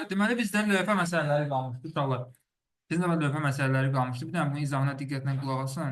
Deməli bizdən lövhə məsələləri qalmışdı uşaqlar. Bizim də lövhə məsələləri qalmışdı. Bir dənə bunun izahına diqqətlə qulaq asın.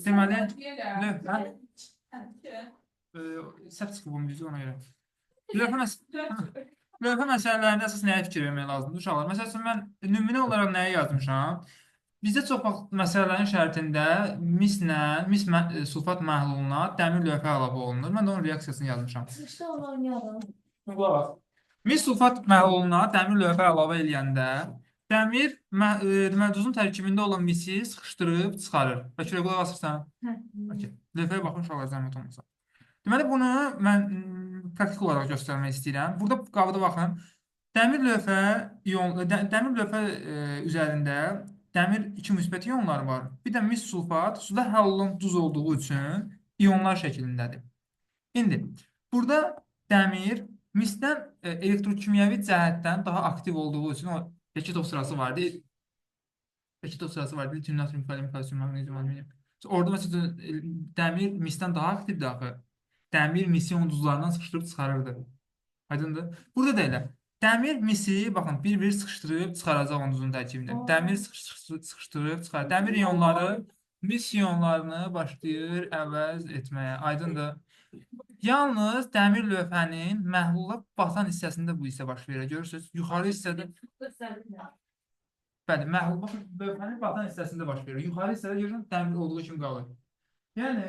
Deməli lövhə səhv çıxıb bu bizə ona görə. Lövhə, məs lövhə məsələlərində əsas nəyə fikir vermək lazımdır uşaqlar? Məsəl üçün mən nümunə olaraq nəyə yazmışam? Bizdə çox vaxt məsələlərin şərtində sulfat məhluluna dəmir lövhə əlavə olunur. Mən də onun reaksiyasını yazmışam. İşte onu oynayalım. Qulaq as. Mis sulfat məhluluna dəmir lövhə əlavə edəndə dəmir deməli duzun tərkibində olan misi sıxışdırıb çıxarır. Bəlkə qulaq asırsan? Okay. Lövhəyə baxın uşaqlar zəhmət olmasa. Deməli bunu mən praktik olaraq göstərmək istəyirəm. Burada qabıda baxın. Dəmir lövhə üzərində dəmir 2 müsbət ionlar var. Bir də mis sulfat suda həll olunan duz olduğu üçün ionlar şəklindədir. İndi burada dəmir misdən elektrokimyəvi cəhətdən daha aktiv olduğu üçün o Beketov sırası vardı. Beketov sırası vardı. Lityum, natrium, kalium, kalsium, maqnezium, alüminium. Orada məsələn dəmir misdən daha aktivdir axı. Dəmir misi onun duzlarından sıxışdırıb çıxarırdı. Aydındır? Burada da elə. Dəmir misi, baxın, bir-bir sıxışdırıb çıxaracaq onun duzun tərkibində. Dəmir sıxışdırıb çıxarır. Dəmir ionları mis ionlarını başlayır əvəz etməyə. Aydındır? Yalnız dəmir lövhənin məhlula batan hissəsində bu hissə baş verir. Görürsünüz? Yuxarı hissədə bəli, məhlul lövhənin batan hissəsində baş verir. Yuxarı hissədə görürsünüz, dəmir olduğu kimi qalır. Yəni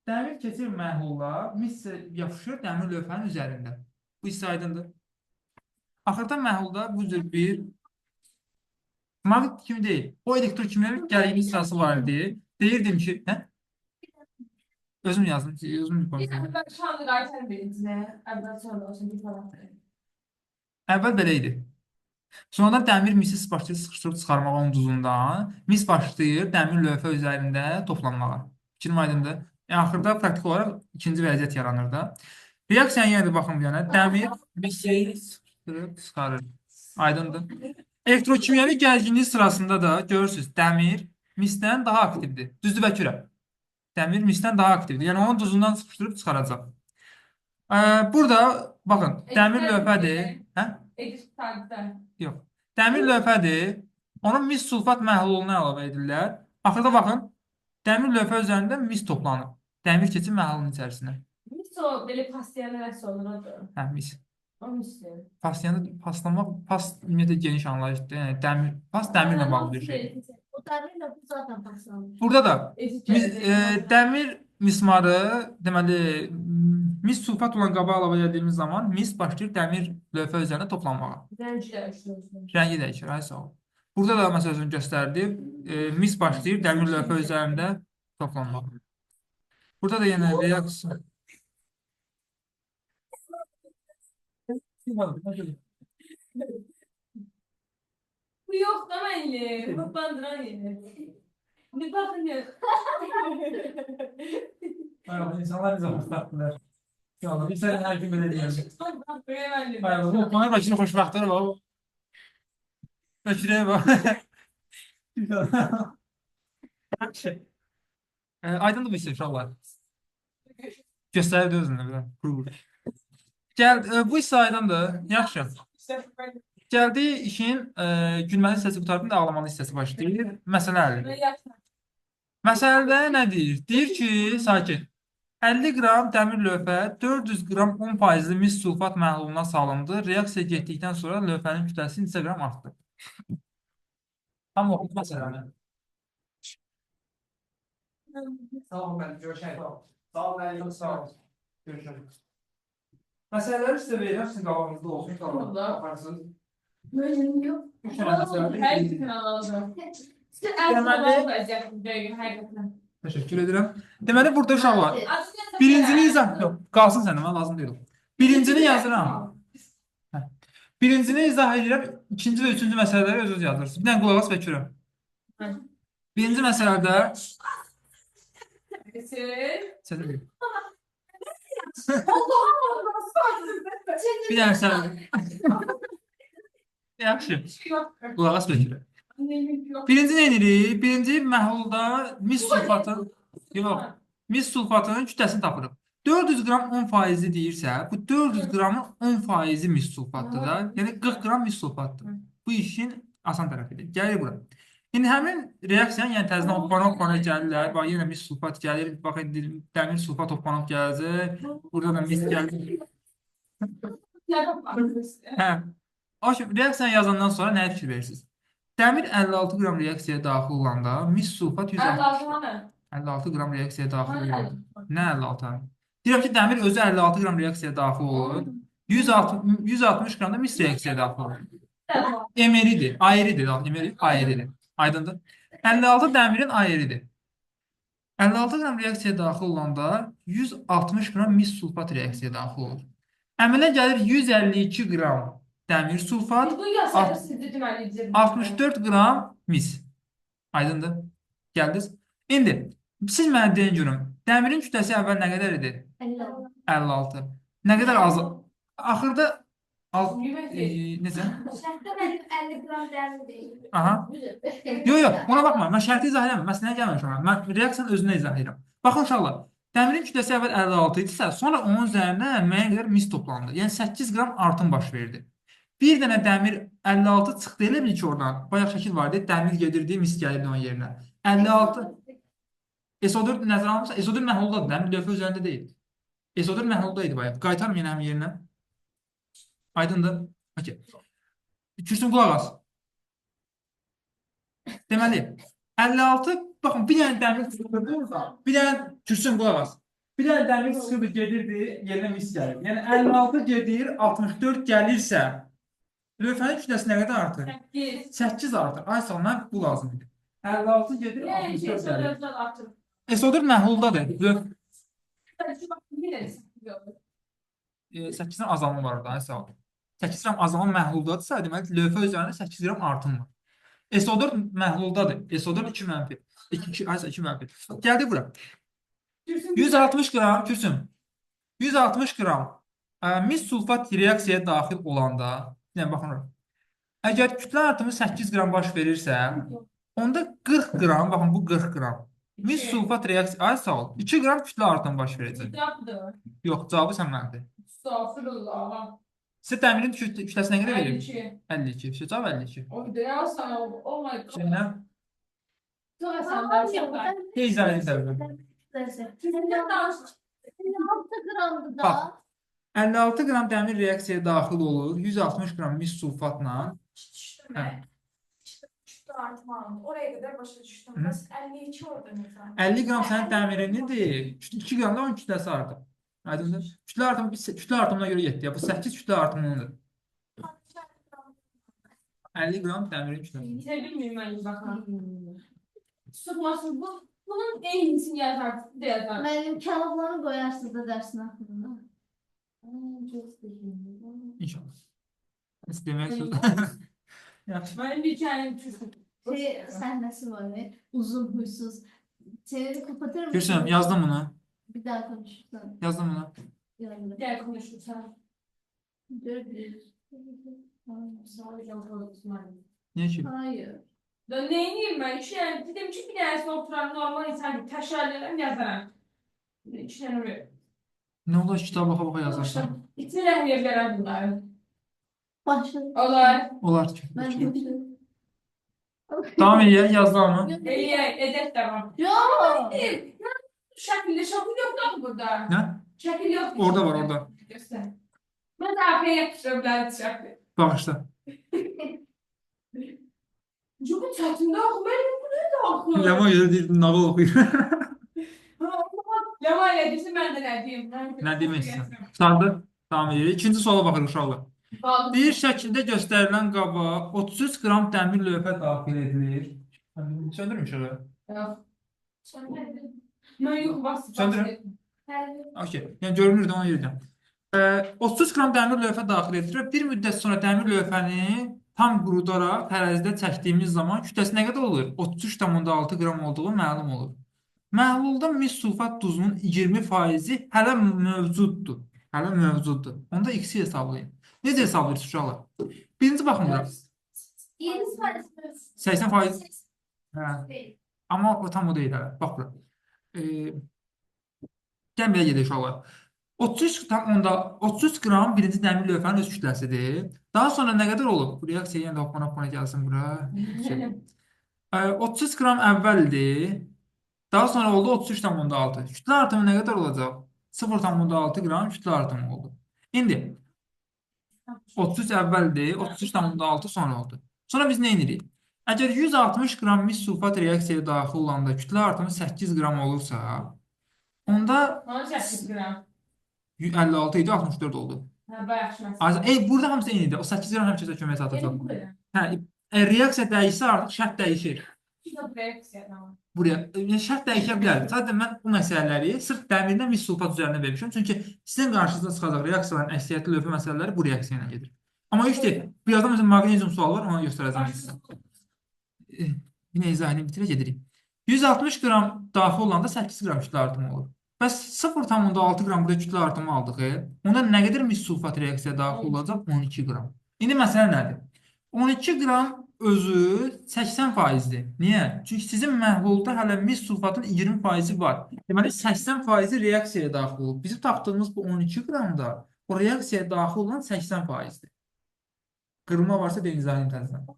dəmir keçir məhlula, mis yapışır dəmir lövhənin üzərində. Bu hissə aydındır. Axırda məhlulda bu cür bir maqnit kimi deyil. O elektrokimyəvi gərginlik sırası var idi. Deyirdim ki, hə? Özüm yazdım, özüm konuşuyorum. Əvvəl belə idi. Sonradan dəmir misi başlayır sıxışdırıb çıxarmağa onun duzundan. Mis başlayır dəmir lövhə üzərində toplanmağa. Fikrim aydındır. Axırda praktik olaraq ikinci vəziyyət yaranır da. Reaksiyanı yenə də baxın bir yana. Dəmir misi sıxışdırıb çıxarır. Aydındır. Elektrokimyəvi gərginlik sırasında da görürsünüz, dəmir misdən daha aktivdir. Düzdür və kürə. Dəmir misdən daha aktivdir. Yəni onun duzundan sıxışdırıb çıxaracaq. Burada baxın, dəmir lövhədir. Hə? Yox. Dəmir lövhədir. Onun mis sulfat məhluluna əlavə edirlər. Axırda baxın, dəmir lövhə üzərində mis toplanır. Dəmir keçir məhlulun içərisinə. Mis o belə paslayanlar əsas olur adı. Hə, mis. O misdir. Paslamaq, ümumiyyətlə geniş anlayışdır. Yəni dəmirlə bağlı bir şey. O dəmirlə bu zaten paslanır. Burada da dəmir mismarı, deməli, mis sulfat olan qaba əlavə edildiyimiz zaman mis başlayır dəmir lövhə üzərində toplanmağa. Rəngi dəyişir. Rəngi dəyişir, ay sağ ol. Burada da məsəl üçün göstərdi. Mis başlayır dəmir lövhə üzərində toplanmağa. Burada da yenə reaksiya. Bu yok da belli. Bu bandıran yeri. Bir bakın ya. Hayır, insanlar ne zaman farklılar? Ya bir sen her gün böyle diyorsun. Hayır, bu okumanın başına xoşbaxtlar var. Ötürəyə bax. Aydındır bu hissə uşaqlar. Göstərirdi özünü bir. Gəl, bu hissə aydındır. Yaxşı. Gəldi işin gülməli hissəsi qurtardı da ağlamalı hissəsi başlayır. Məsələ həll. Məsələdə nə deyir? Deyir ki, sakin. 50 qram dəmir lövhə 400 qram 10% mis sulfat məhluluna salındı. Reaksiya getdikdən sonra lövhənin kütləsi neçə qram artdı? Tam oxuyub məsələni. Sağ olun, mən görüşək. Sağ olun, sağ olun. Görüşürüz. Məsələləri sizə verirəm, sizin qabağınızda olsun. Qaparsınız. Möhürüm yok. Üç dənə məsələ. Her gün alalım. Təşəkkür edirəm. Deməli, burada uşaq var. Birincini izah... Yox, qalsın səndə, mən lazım deyil. Birincini yazıram. Birincini izah edirəm, ikinci və üçüncü məsələləri öz-öz yazırsınız. Bir dənə qulaq as və görürəm. Birinci məsələdə... Səsə deyil. Bir dənə məsələ... Yaxşı. Qulaq as və görürəm. Birinci nə edirik? Birinci məhlulda mis sulfatının kütləsini tapırıq. 400 qram 10% deyirsə, bu 400 qramın 10% mis sulfatdır da. Yəni 40 qram mis sulfatdır. Bu işin asan tərəfidir. Gəlir bura. İndi həmin reaksiyanın yəni təzədən hoppanıb gəlirlər. Bax yenə mis sulfat gəlir. Bax indi dəmir sulfat hoppanıb gələcək. Burada da mis gəlir. Hə. O kimi reaksiyanı yazandan sonra nəyə fikir verirsiniz? Dəmir 56 qram reaksiyaya daxil olanda mis sulfat 56 qram reaksiyaya daxil olur. Nə 56? Deyirəm ki, dəmir özü 56 qram reaksiyaya daxil olur. 160 qram da mis reaksiyaya daxil olur. Emeridir, ayrıdır. Emeri ayrıdır. Aydındır. 56 dəmirin ayrıdır. 56 qram reaksiyaya daxil olanda 160 qram mis sulfat reaksiyaya daxil olur. Əmələ gəlir 152 qram dəmir sulfat, 64 qram mis. Aydındır. Gəldiniz. İndi siz mənə deyin görüm. Dəmirin kütləsi əvvəl nə qədər idi? 56. Nə qədər az? Axırda necə? Şərtdə mənim 50 qram dəmir deyil. Aha. Yox, ona baxma. Mən şərti izah edirəm. Məsələyə gəlməmişəm. Mən reaksiyanın özünü izah edirəm. Baxın uşaqlar. Dəmirin kütləsi əvvəl 56 idisə, sonra onun üzərinə müəyyən qədər mis toplandı. Yəni 8 qram artım baş verdi. Bir dənə dəmir 56 çıxdı elə bil ki oradan. Bayaq şəkil var idi. Dəmir gedirdi, mis gəlirdi onun yerinə. 56 SO4 nəzərə alınırsa, SO4 məhluldadır. Dəmir lövhə üzərində deyil. SO4 məhlulda idi bayaq. Qaytarım yenə həmin yerinə. Aydındır? Okay. Kürsün qulaq as. Deməli, 56, baxın, bir dənə dəmir çıxırdı, bir dənə kürsün qulaq as. Bir dənə dəmir çıxırdı, gedirdi, yerinə mis gəlir. Yəni 56 gedir, 64 gəlirsə, lövhənin kütləsi nə qədər artır? 8 artır. Ay sağ, mən bu lazım idi. 56 gedir, 64 gəlir. SO4 məhluldadır. 8 qram azalma var orada, ay sağ ol. 8 qram azalma məhluldadısa, deməli, lövhə üzərində 8 qram artım var. SO4 məhluldadır. SO4 2 mənfi. 2 mənfi. Gəldi bura. 160 qram, kürsün. 160 qram mis sulfat reaksiyaya daxil olanda, yəni baxın, əgər kütlə artımı 8 qram baş verirsə, onda 40 qram, baxın bu 40 qram. Mis sulfat reaksiyası, ay sağ ol, 2 qram kütlə artımı baş verəcək. Yox, cavabı sən məndir. Sizə dəmirin kütləsi nə qədər verir? 52. Cavab 52. Şeylə? Teyzə edin. 56 qramdır da. Bax. 56 qram dəmir reaksiyaya daxil olur. 160 qram mis sulfatla. Hə. Oraya kadar başa düştüm. Bəs 52 orada mesela. 50 qram sənin dəmirinidir. 2 qram da onun kütləsi artır. Aydındır? Kütlə artımına görə getdi. Bu 8 kütlə artımındır. 50 qram dəmirin kütləsi. Bilmiyorum ben bakalım. Tutmasın bu. Bunun en iyisini yazar. Yazar. Mənim kağıtlarını qoyarsınız da dərsin axırında. İnşallah. Biz demək söz. Yaxşı. Benim bir hikayem çocuk. Səhnəsi var ya, uzun huysuz. Çeviri kapatır mısın? Gülsüm, yazdım bunu. Bir daha konuşursan. Yazdım bunu. Yazdım. Gel konuşursan. 400. Niye ki? Hayır. Da neyim ben? İki yani dedim ki bir dersi oturan normal insan gibi taşlarlarım yazarım. İki tane öyle. Ne olur kitaba baka yazarsan. İtiler yerlere bunlar. Başladı. Olar. Olar ki. Ben başladım. Tamam ya yazdı mı? Edep devam. Yok. Şekilde şekil yok da burada. Ne? Şekil yok. Orada var orada. Göster. Ben de arkaya yapıştırabilirim şekli. Bağışla. Çünkü çatında okumayın bu ne de okuyor. Lama göre değil, nağıl okuyur. Lama ile desin ben de ne diyeyim. Ne demeksin? Sardı. Tamam edirik. İkinci suala baxırıq uşaqlar. Bir şəkildə göstərilən qaba 33 qram dəmir lövhə daxil edilir. Söndürmüş öyle. Ben yok bastım. Söndürün. Okey. Yəni görünürdü ona yerdən. 33 qram dəmir lövhə daxil edilir. Bir müddət sonra dəmir lövhəni tam qurudaraq tərəzidə çəkdiyimiz zaman kütləsi nə qədər olur? 33,6 qram olduğu məlum olur. Məhlulda mis sulfat duzunun 20% hələ mövcuddur. Hələ mövcuddur. Onda x hesablayın. Necə hesablayırsınız uşaqlar? Birinci baxın bura. 80%. Hə. Amma o tam o deyil hələ. Bax bura. Gəlin belə gedək uşaqlar. 33 qram birinci dəmir lövhənin öz kütləsidir. Daha sonra nə qədər olub? Bu reaksiya yenə də hopana gəlsin bura. 33 qram əvvəldir. Daha sonra oldu 33,6. Kütlə artımı nə qədər olacaq? 0,6 qram kütlə artımı oldu. İndi 33 əvvəldir, 33,6 sonra oldu. Sonra biz nə edirik? Əgər 160 qram mis sulfat reaksiyaya daxil olanda kütlə artımı 8 qram olursa, onda 18 qram. 56 idi, 64 oldu. Hə, bayaq məsələ. Burada hamısı eynidir. O 8 qram həmişə köməyə çatacaq. Bu qədər. Hə, reaksiya dəyişsə artıq şərt dəyişir. Bir də reaksiya tamam. Buraya şərt dəyişə bilər. Sadəcə mən bu məsələləri sırf dəmirdən mis sulfat üzərinə vermişəm. Çünki sizin qarşınıza çıxacaq reaksiyaların əksəriyyətli lövhə məsələləri bu reaksiya ilə gedir. Amma iş deyil. Birazdan məsələn maqnezium sualı var, ona göstərəcəm sizə. Yine izahını bitirə gedirik. 160 qram daxil olanda 8 qram kütlə artımı olur. Bəs 0,6 qram burada kütlə artımı aldıq. Onda nə qədər mis sulfat reaksiyaya daxil olacaq? 12 qram. İndi məsələ nədir? 12 qram özü 80%dir. Niyə? Çünki sizin məhlulda hələ mis sulfatın 20% var. Deməli 80% reaksiyaya daxil olub. Bizim tapdığımız bu 12 qramda o reaksiyaya daxil olan 80%dir. Qırılma varsa deyin izahını təzədən.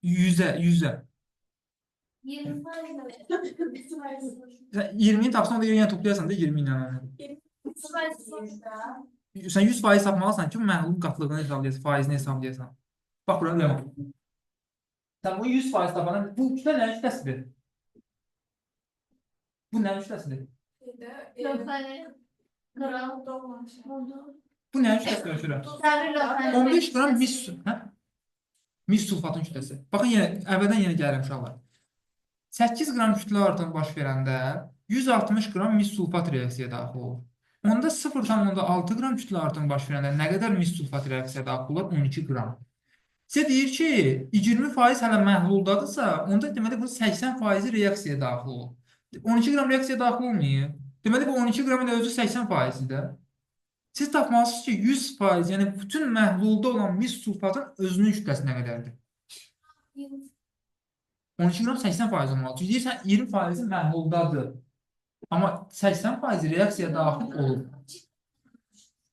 100'e. 20'yi tapsan da yenə toplayasan da 20 ilə. Sən 100% tapmalısan ki, məhlulun qatlığını hesablayasan, faizini hesablayasan. Bax, bura demək. Sən bu 100% tapanın, bu kütlə nəyin kütləsidir? Bu nəyin kütləsidir? Bu nəyin kütləsidir ölçürəm? 15 qram mis sulfatın kütləsi. Baxın, əvvəldən yenə gəlirəm uşaqlar. 8 qram kütlə artımı baş verəndə 160 qram mis sulfat reaksiyaya daxil olur. Onda 0,6 qram kütlə artımı baş verəndə nə qədər mis sulfat reaksiyaya daxil olur? 12 qram. Sizə deyir ki, 20% hələ məhluldadırsa, onda deməli bu 80% reaksiyaya daxil olur. 12 qram reaksiyaya daxil olmayıb. Deməli bu 12 qramın özü 80%-dir. Siz tapmalısınız ki, 100%, yəni bütün məhlulda olan mis sulfatın özünün kütləsi nə qədərdir? 12 qram 80% olmalı. Çünki deyirsən 20% məhluldadır. Amma 80% reaksiyaya daxil olur.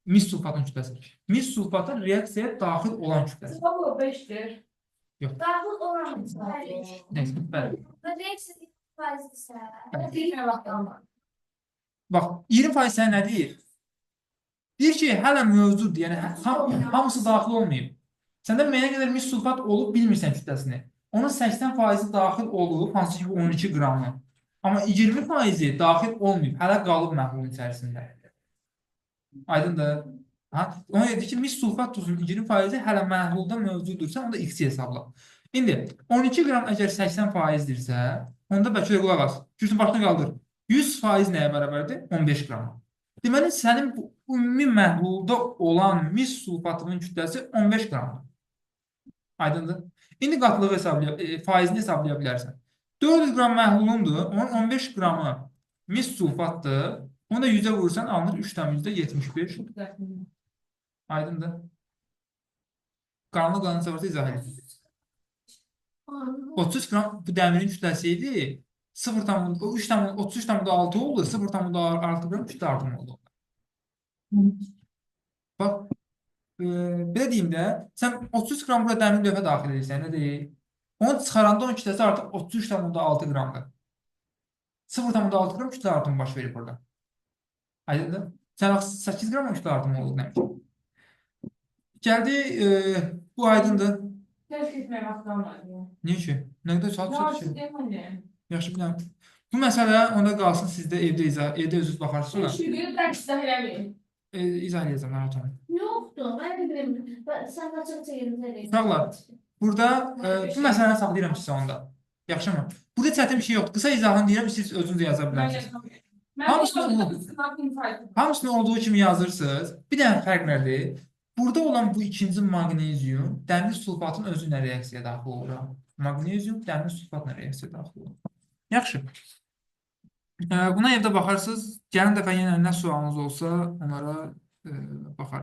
Mis sulfatın kütləsi. Mis sulfatın reaksiyaya daxil olan kütləsi. Bu 5'dir. Daxil olan Neyse, bəli. reaksiya faizdirsə. Bilmə vaxtdan. Bax, 20% sənə nə deyir? Deyir ki, hələ mövcuddur, yəni hamısı daxil olmayıb. Səndə müəyyən qədər mis sulfat olub, bilmirsən kütləsini. Onun 80% daxil olub, hansı ki 12 qramı. Amma 20% daxil olmayıb, hələ qalıb məhlulun içərisində. Aydındır? Ona deyir ki, mis sulfat tuzunun 20% hələ məhlulda mövcuddursa, onda x hesabla. İndi 12 qram əgər 80%dirsə, onda bəlkə də qulaq as. Kürsünün başına qaldır. 100% nəyə bərabərdir? 15 qrama. Deməli, sənin bu ümumi məhlulda olan mis sulfatının kütləsi 15 qramdır. Aydındır? İndi qatlığı faizini hesablaya bilərsən. 400 qram məhlulundur, onun 15 qramı mis sulfatdır. Onu da 100'e vurursan alınır 3,75. Aydındır? Qaranlıq qalanı səvərsə izah edin. 30 qram bu dəmirin kütləsi idi. 33,6 oldu, 0,6 qram kütlə artımı oldu. Bax, belə deyim də, sən 30 qram burada dəmir lövhə daxil edirsən, nə deyil? Onu çıxaranda onun kütləsi artıq 33,6 qramdır. 0,6 qram kütlə artımı baş verir burada. Aydındır? Sən 8 qram kütlə artımı oldu demək. Gəldi, bu aydındır. Tez gitmə vaxtdan var. Niyə ki? Nə qədər saat Yaxşı, çəkir? demədim. Yaxşı, biləm. Bu məsələ onda qalsın sizdə evdə özünüz baxarsınız. Şükür, dərs izah eləməyin. İzah edəcəm, mən otanım. Yoxdur, mən bilmirəm. Sən qaçaq çəkirsən. Uşaqlar, burada bu məsələni saxlayıram sizə onda. Yaxşı mı? Burada çətin bir şey yoxdur. Qısa izahını deyirəm, siz özünüz də yaza bilərsiniz. Hamısını olduğu kimi yazırsınız. Bir dənə fərq nədir? Burada olan bu ikinci maqnezium, dəmir sulfatın özünə reaksiyaya daxil olur. Maqnezium, dəmir sulfatla reaksiyaya daxil olur. Yaxşı. Buna evdə baxarsınız. Gələn dəfə yenə nə sualınız olsa, onlara baxarsınız.